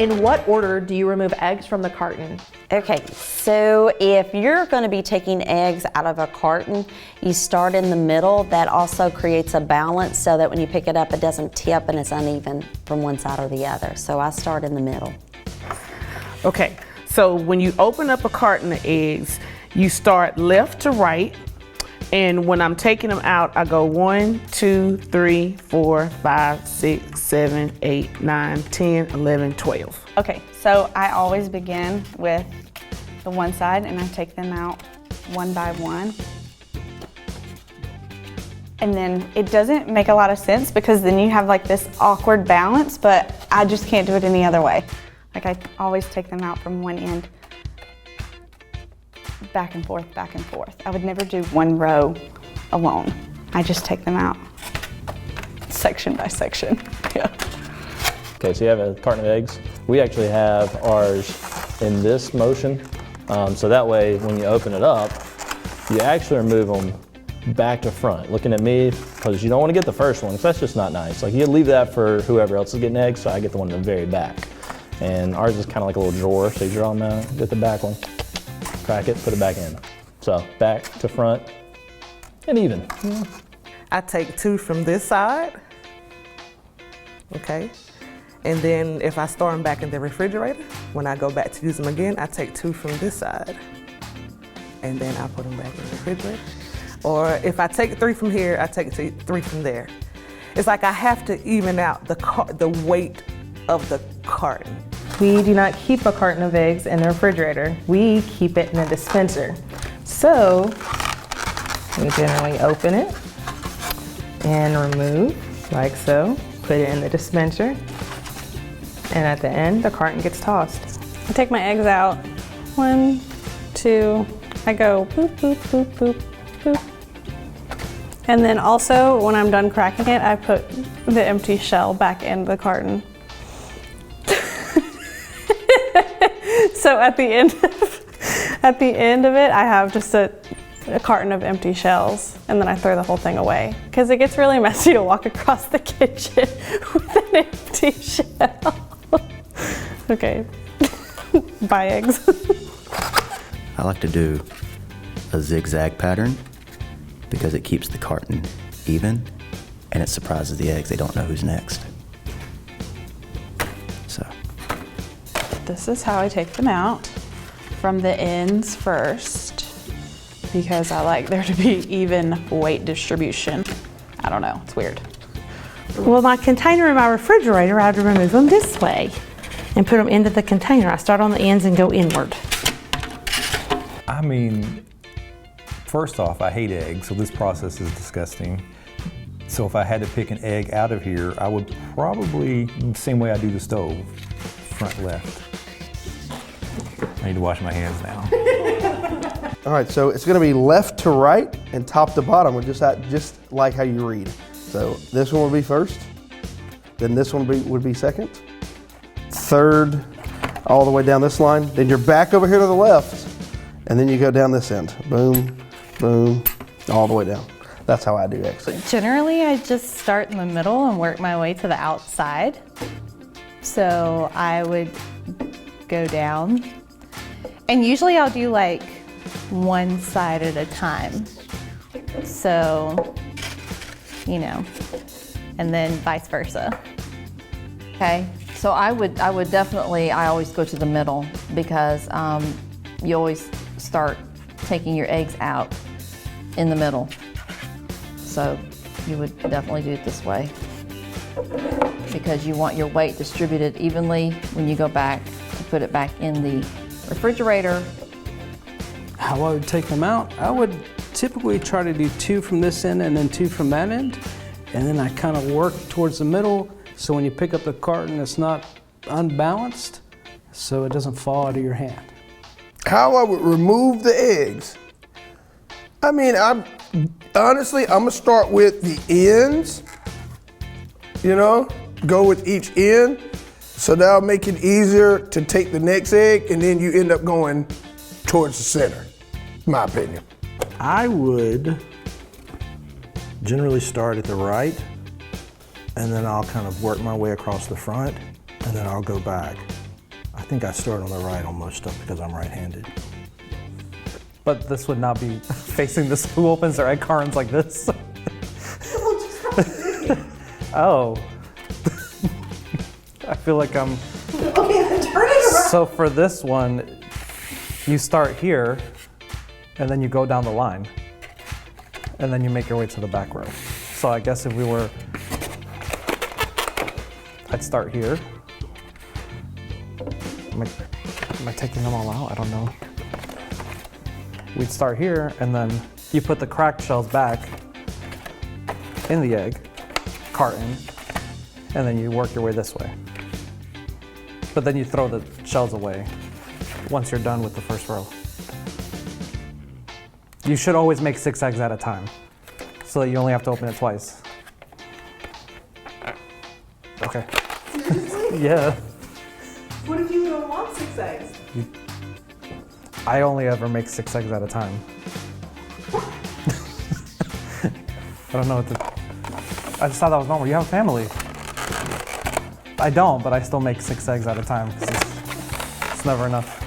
In what order do you remove eggs from the carton? Okay, so if you're going to be taking eggs out of a carton, you start in the middle. That also creates a balance so that when you pick it up, it doesn't tip and it's uneven from one side or the other. So I start in the middle. Okay, so when you open up a carton of eggs, you start left to right. And when I'm taking them out, I go 1, 2, 3, 4, 5, 6, 7, 8, 9, 10, 11, 12. Okay, so I always begin with the one side and I take them out one by one. And then it doesn't make a lot of sense because then you have like this awkward balance, but I just can't do it any other way. Like I always take them out from one end. Back and forth, back and forth. I would never do one row alone. I just take them out section by section. Yeah. Okay, so you have a carton of eggs. We actually have ours in this motion. So that way, when you open it up, you actually remove them back to front, looking at me, because you don't want to get the first one, because that's just not nice. Like you leave that for whoever else is getting eggs, so I get the one in the very back. And ours is kind of like a little drawer, so you draw them out, get the back one, crack it, put it back in. So back to front, and even. Yeah. I take 2 from this side, okay? And then if I store them back in the refrigerator, when I go back to use them again, I take 2 from this side, and then I put them back in the refrigerator. Or if I take 3 from here, I take 3 from there. It's like I have to even out the weight of the carton. We do not keep a carton of eggs in the refrigerator. We keep it in a dispenser. So we generally open it and remove, like so, put it in the dispenser, and at the end, the carton gets tossed. I take my eggs out. 1, 2, I go boop, boop, boop, boop, boop. And then also, when I'm done cracking it, I put the empty shell back in the carton. So at the end of it, I have just a carton of empty shells, and then I throw the whole thing away because it gets really messy to walk across the kitchen with an empty shell. Okay, bye eggs. I like to do a zigzag pattern because it keeps the carton even and it surprises the eggs. They don't know who's next. So. This is how I take them out, from the ends first, because I like there to be even weight distribution. I don't know, it's weird. Well, my container in my refrigerator, I have to remove them this way and put them into the container. I start on the ends and go inward. I mean, first off, I hate eggs, so this process is disgusting. So if I had to pick an egg out of here, I would probably, the same way I do the stove, front left. I need to wash my hands now. All right, so it's gonna be left to right and top to bottom, just like how you read. So this one would be first, then this one would be second, third, all the way down this line, then you're back over here to the left, and then you go down this end. Boom, boom, all the way down. That's how I do eggs. Generally, I just start in the middle and work my way to the outside. So I would go down, and usually I'll do like one side at a time. So, you know, and then vice versa. Okay, so I would definitely, I always go to the middle because you always start taking your eggs out in the middle. So you would definitely do it this way because you want your weight distributed evenly when you go back to put it back in the refrigerator. How I would take them out, I would typically try to do 2 from this end and then 2 from that end. And then I kind of work towards the middle so when you pick up the carton, it's not unbalanced so it doesn't fall out of your hand. How I would remove the eggs? I mean, honestly, I'm gonna start with the ends, you know, go with each end. So that'll make it easier to take the next egg and then you end up going towards the center, in my opinion. I would generally start at the right and then I'll kind of work my way across the front and then I'll go back think I start on the right on most stuff because I'm right-handed. But this would not be facing this. Who opens their egg cartons like this? Oh. I feel like I'm. Okay, then turn it around. So for this one, you start here, and then you go down the line, and then you make your way to the back row. So I guess if we were, I'd start here. Am I taking them all out? I don't know. We'd start here, and then you put the cracked shells back in the egg carton, and then you work your way this way. But then you throw the shells away once you're done with the first row. You should always make 6 eggs at a time, so that you only have to open it twice. Okay. Yeah. What if you don't want 6 eggs? I only ever make 6 eggs at a time. I don't know what to. I just thought that was normal. You have a family. I don't, but I still make 6 eggs at a time because it's never enough.